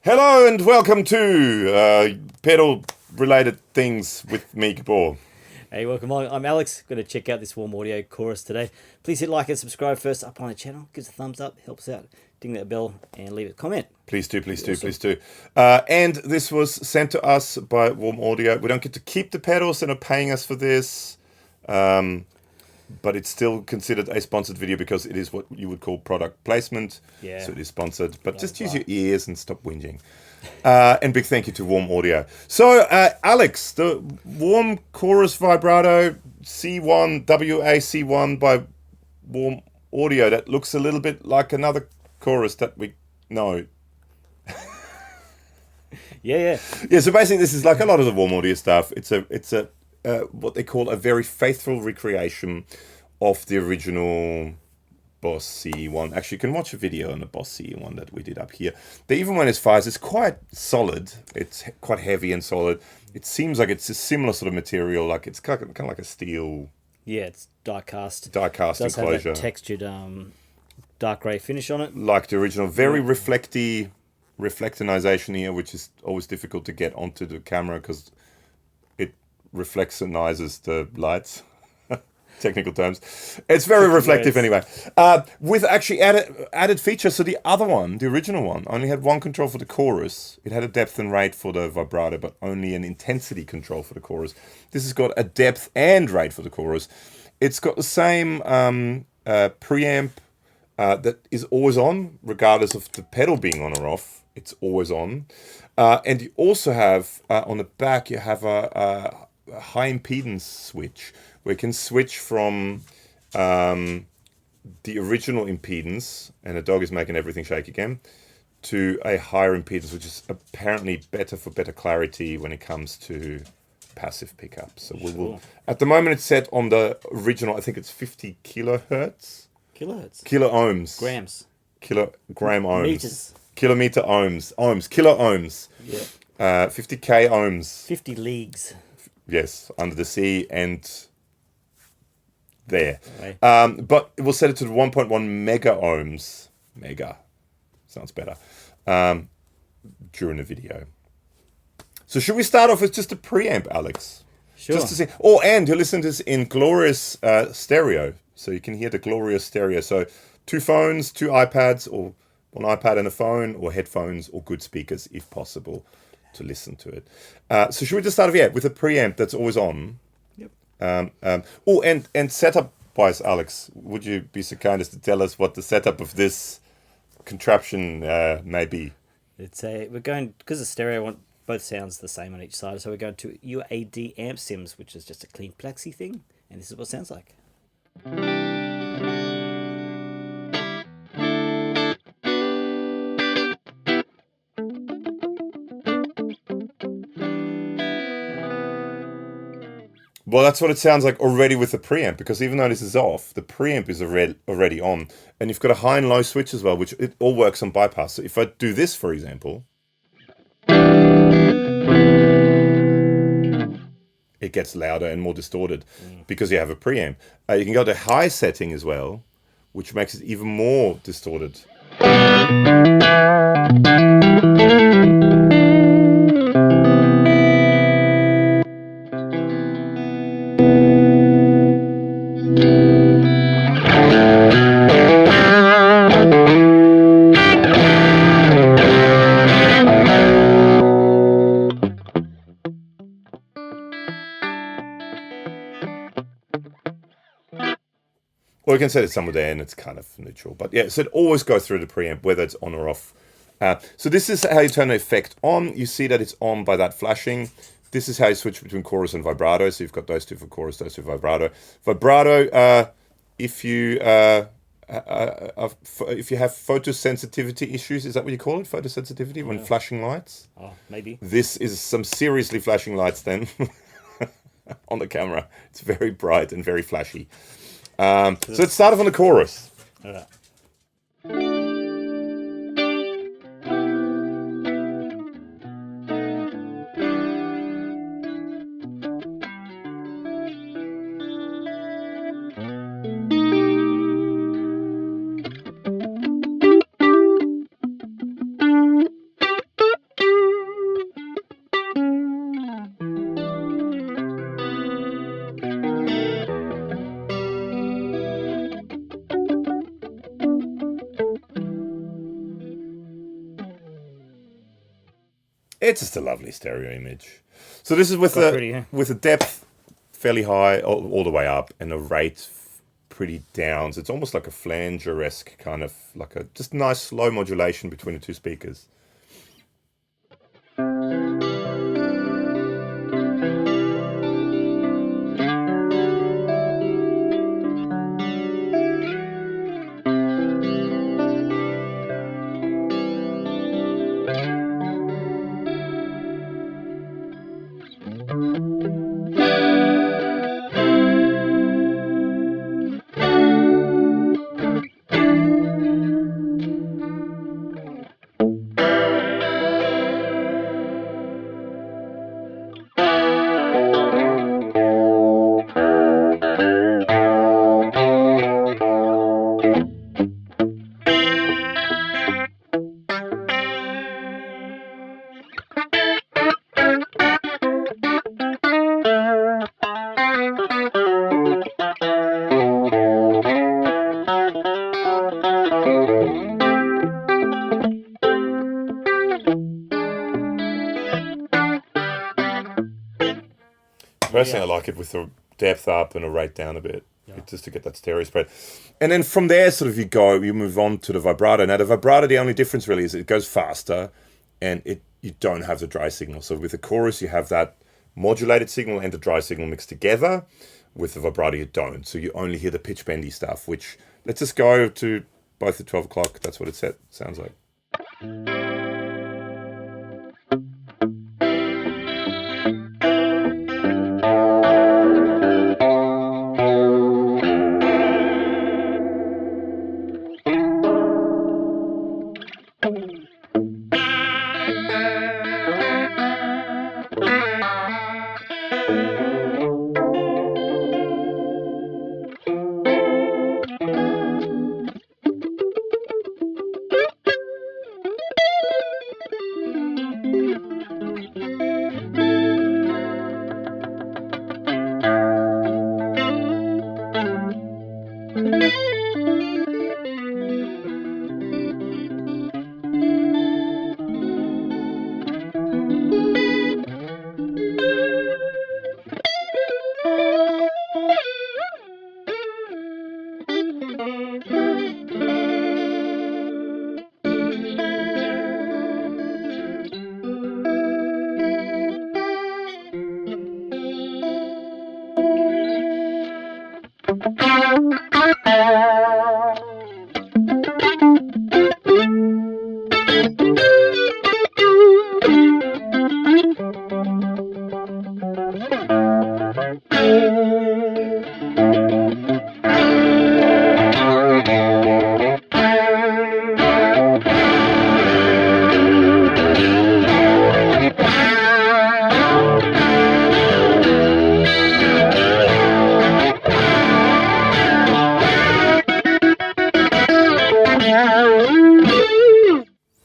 Hello and welcome to pedal-related things with me, Gabor. Hey, welcome along. I'm Alex. Going to check out this warm audio chorus today. Please hit like and subscribe first up on the channel. Give us a thumbs up, helps out. Ding that bell and leave a comment. Please do. Awesome. And this was sent to us by Warm Audio. We don't get to keep the pedals, they're not paying us for this. But it's still considered a sponsored video because it is what you would call product placement. Yeah. So it is sponsored. But just use your ears and stop whinging. And big thank you to Warm Audio. So, Alex, the Warm Chorus Vibrato C1, WA-C1 by Warm Audio. That looks a little bit like another chorus that we know. Yeah. Yeah, so basically this is like a lot of the Warm Audio stuff. It's a what they call a very faithful recreation of the original Boss CE1. Actually, you can watch a video on the Boss CE1 that we did up here. They even went as far as it's quite solid. It's quite heavy and solid. It seems like it's a similar sort of material, like it's kind of like a steel. Yeah, it's die cast. Die cast It does enclosure. have that textured dark grey finish on it. Like the original, very reflectinization here, which is always difficult to get onto the camera because it reflexionizes the lights. Technical terms. It's very reflective anyway. With actually added features. So the other one, the original one, only had one control for the chorus. It had a depth and rate for the vibrato, but only an intensity control for the chorus. This has got a depth and rate for the chorus. It's got the same preamp that is always on, regardless of the pedal being on or off. It's always on. And you also have, on the back, you have a high impedance switch, where you can switch from the original impedance, and the dog is making everything shake again, to a higher impedance, which is apparently better for better clarity when it comes to passive pickups. So we'll at the moment it's set on the original, I think it's 50 kilohertz. Kilohertz. Kilo ohms. Grams. Kilogram ohms. Meters. Kilometer ohms. Kilo ohms. Yeah. 50k ohms. 50 leagues. Yes, under the sea and there. Right. But we'll set it to 1.1 mega ohms. Mega. Sounds better. During the video. So should we start off with just a preamp, Alex? Sure. Just to see. Oh, and you listen to this in glorious stereo. So you can hear the glorious stereo. So 2 phones, 2 iPads, or one iPad and a phone, or headphones, or good speakers, if possible, to listen to it. So should we just start off, with a preamp that's always on? Yep. And setup-wise, Alex, would you be so kind as to tell us what the setup of this contraption may be? We're going, because the stereo, I want both sounds the same on each side, so we're going to UAD amp sims, which is just a clean plexi thing, and this is what it sounds like. Well, that's what it sounds like already with the preamp, because even though this is off, the preamp is already on. And you've got a high and low switch as well, which it all works on bypass. So if I do this, for example, it gets louder and more distorted because you have a preamp. You can go to high setting as well, which makes it even more distorted. Or you can set it somewhere there and it's kind of neutral. But yeah, so it always goes through the preamp, whether it's on or off. So this is how you turn the effect on. You see that it's on by that flashing. This is how you switch between chorus and vibrato. So you've got those two for chorus, those two for vibrato. Vibrato, if you have photosensitivity issues, is that what you call it? Photosensitivity when flashing lights? Oh, maybe. This is some seriously flashing lights then on the camera. It's very bright and very flashy. So let's start off on the chorus. Yeah. It's just a lovely stereo image. So this is with Quite pretty, yeah. with a depth fairly high all the way up and a rate pretty down. So it's almost like a flanger-esque kind of, like a just nice slow modulation between the two speakers. Personally, I like it with the depth up and a rate down a bit, just to get that stereo spread. And then from there, sort of you move on to the vibrato. Now, the vibrato, the only difference really is it goes faster, and you don't have the dry signal. So with the chorus, you have that modulated signal and the dry signal mixed together. With the vibrato, you don't. So you only hear the pitch bendy stuff, which, let's just go to both at 12 o'clock. That's what it sounds like.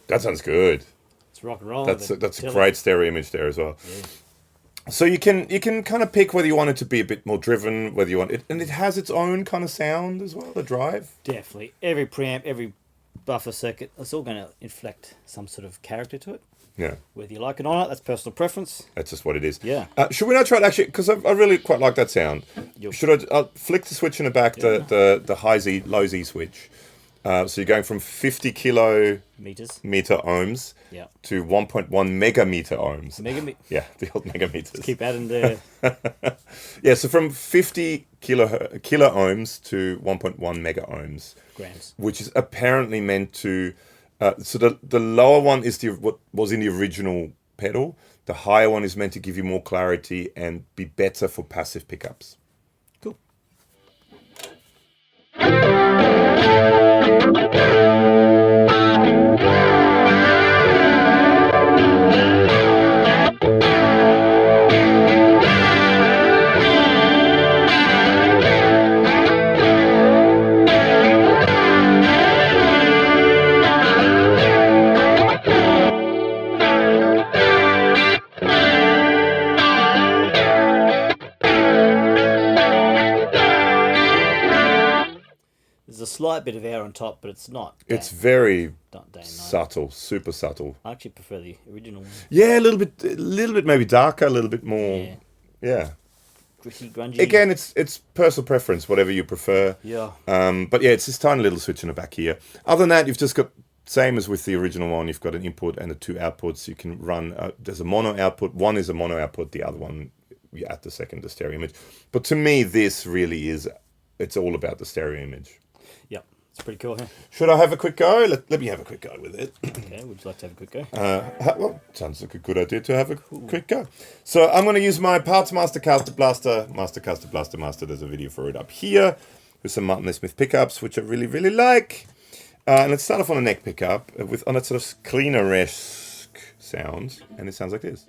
That sounds good. It's rock and roll. That's a great stereo image there as well. Yeah. So you can kind of pick whether you want it to be a bit more driven, whether you want it, and it has its own kind of sound as well. The drive, definitely. Every preamp, every buffer circuit, it's all going to inflect some sort of character to it. Yeah. Whether you like it or not, that's personal preference. That's just what it is. Yeah. Should we not try it actually? Because I really quite like that sound. Should I flick the switch in the back, the high Z, low Z switch? So you're going from 50 kilometer ohms to 1.1 megameter ohms. Yeah, the old megameters. Keep adding the... Yeah, so from 50 kilo ohms to 1.1 mega ohms. Grams. Which is apparently meant to... so the lower one is what was in the original pedal. The higher one is meant to give you more clarity and be better for passive pickups. Cool. slight bit of air on top, but it's not. It's very Not day and night. subtle, super subtle. I actually prefer the original one. Yeah, a little bit maybe darker, a little bit more. Yeah. Gritty, grungy. Again, it's personal preference, whatever you prefer. Yeah. But yeah, it's this tiny little switch in the back here. Other than that, you've just got, same as with the original one, you've got an input and the 2 outputs. You can run, there's a mono output. One is a mono output, the other one, at the second, the stereo image. But to me, this really is, it's all about the stereo image. Yep. It's pretty cool, huh? Should I have a quick go? Let me have a quick go with it. Okay, would you like to have a quick go? Well, sounds like a good idea to have a quick go. So I'm going to use my PartsMaster Caster Blaster, Master. There's a video for it up here with some Martin Smith pickups, which I really, really like. And let's start off on a neck pickup on a sort of cleaner-esque sound, and it sounds like this.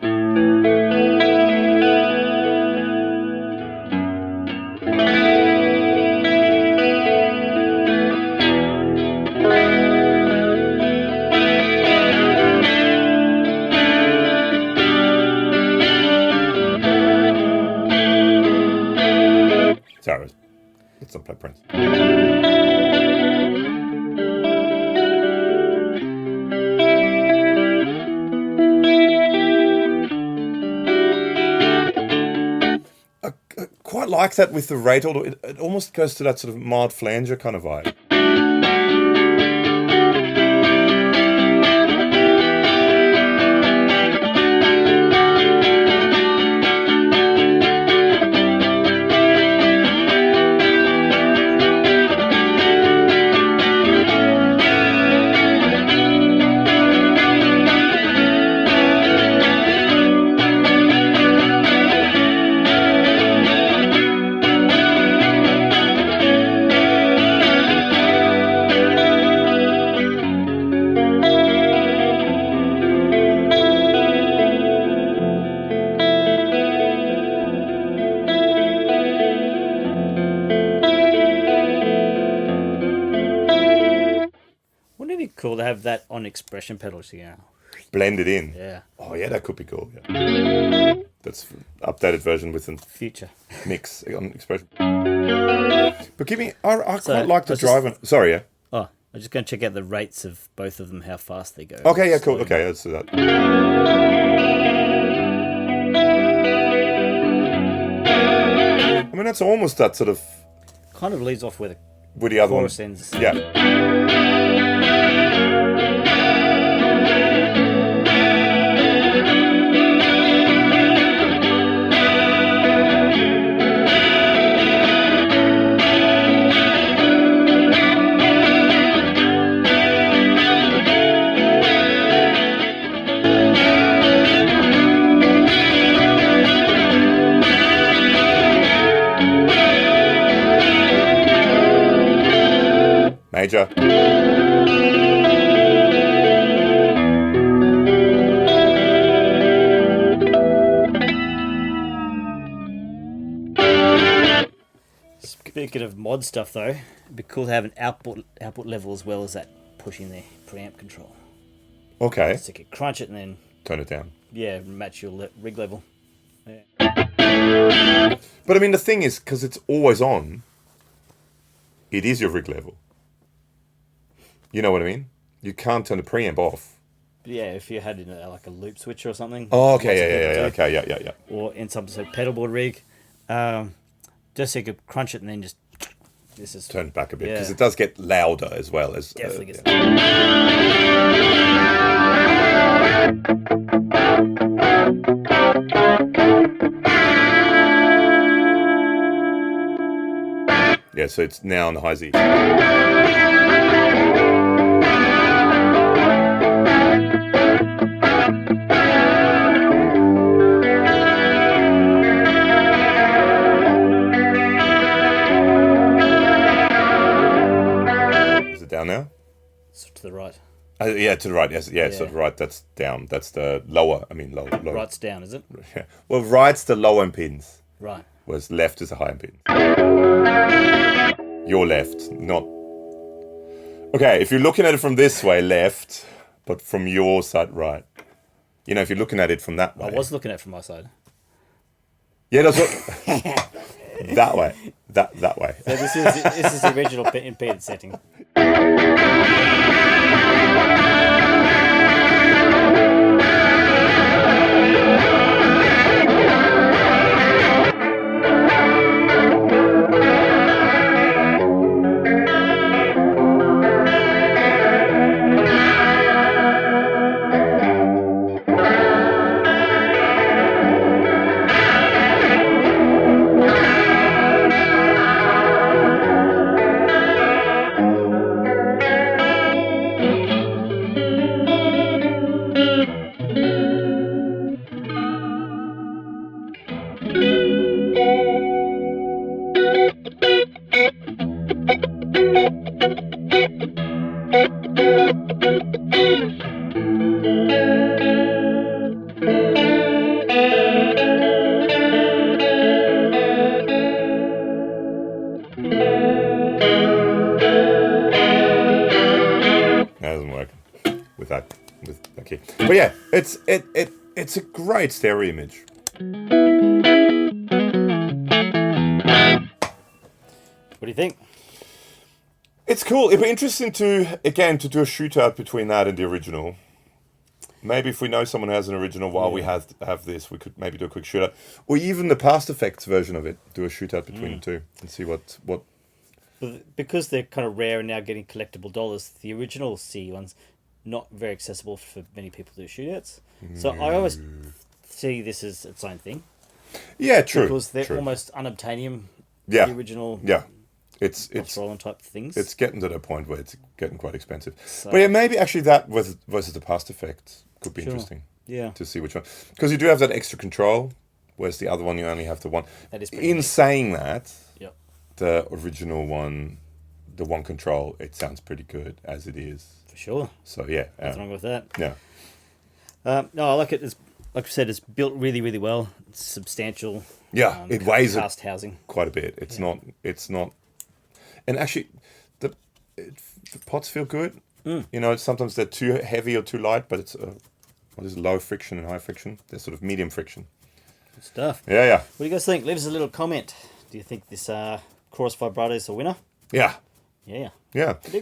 Sorry, let's not play Prince. I quite like that with the rate, although it almost goes to that sort of mild flanger kind of vibe. Cool to have that on expression pedals, Blend it in. Yeah. Oh yeah, that could be cool. Yeah. That's updated version with a Future mix on expression. But give me, I quite like the drive. Sorry, yeah. Oh, I'm just going to check out the rates of both of them, how fast they go. Okay, yeah, cool. Okay, let's do that. I mean, that's almost that sort of. Kind of leads off with the other one. chorus ends. Yeah. Major. Speaking of mod stuff, though, it'd be cool to have an output level as well as that pushing the preamp control. Okay. So you can crunch it and then Turn it down. Yeah, match your rig level. Yeah. But I mean, the thing is, because it's always on, it is your rig level. You know what I mean? You can't turn the preamp off. Yeah, if you had like a loop switcher or something. Oh, okay, yeah, okay, yeah. Or in some sort of pedalboard rig, just so you could crunch it and then just turn it back a bit because it does get louder as well as. Definitely gets. Yeah, so it's now on the high Z. Is it down now? So to the right. Yeah, to the right. Yes, yeah, so the right. That's down. That's the lower. I mean, low. Right's down, is it? Yeah. Well, right's the low impedance. Right. Whereas left is a high impedance. Your left, not. Okay, if you're looking at it from this way, left, but from your side, right. You know, if you're looking at it from that way. I was looking at it from my side. Yeah, that's what. That way. That way. So this is the original impedance setting. Okay, but yeah, it's a great stereo image. What do you think? It's cool. It'd be interesting to do a shootout between that and the original. Maybe if we know someone has an original while we have this, we could maybe do a quick shootout, or even the Past Effects version of it. Do a shootout between the two and see what. Because they're kind of rare and now getting collectible dollars. The original C ones. Not very accessible for many people to do shootouts. So I always see this as its own thing. Yeah, true. Because they're almost unobtainium. Yeah. The original. Yeah. It's Roland type things. It's getting to that point where it's getting quite expensive. So, but yeah, maybe actually that versus the Past Effect could be interesting. Yeah. To see which one, because you do have that extra control, whereas the other one you only have the one. That is in saying that, yep. The original one, the one control, it sounds pretty good as it is. For sure. So yeah, nothing wrong with that. Yeah. No, I like it. It's, like I said, it's built really, really well. It's substantial. Yeah, it weighs cast housing quite a bit. It's not, and actually, the pots feel good. You know, sometimes they're too heavy or too light, but it's what is it, low friction and high friction? They're sort of medium friction. Good stuff. Yeah. What do you guys think? Leave us a little comment. Do you think this Chorus Vibrato is a winner? Yeah. Yeah.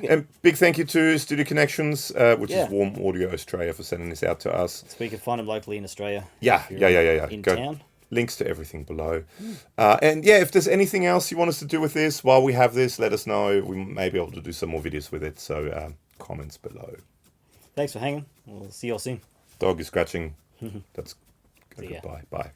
And big thank you to Studio Connections, which is Warm Audio Australia, for sending this out to us. So we can find them locally in Australia. Yeah. In town. Links to everything below. And yeah, if there's anything else you want us to do with this while we have this, let us know. We may be able to do some more videos with it. So comments below. Thanks for hanging. We'll see you all soon. Dog is scratching. That's goodbye. Bye.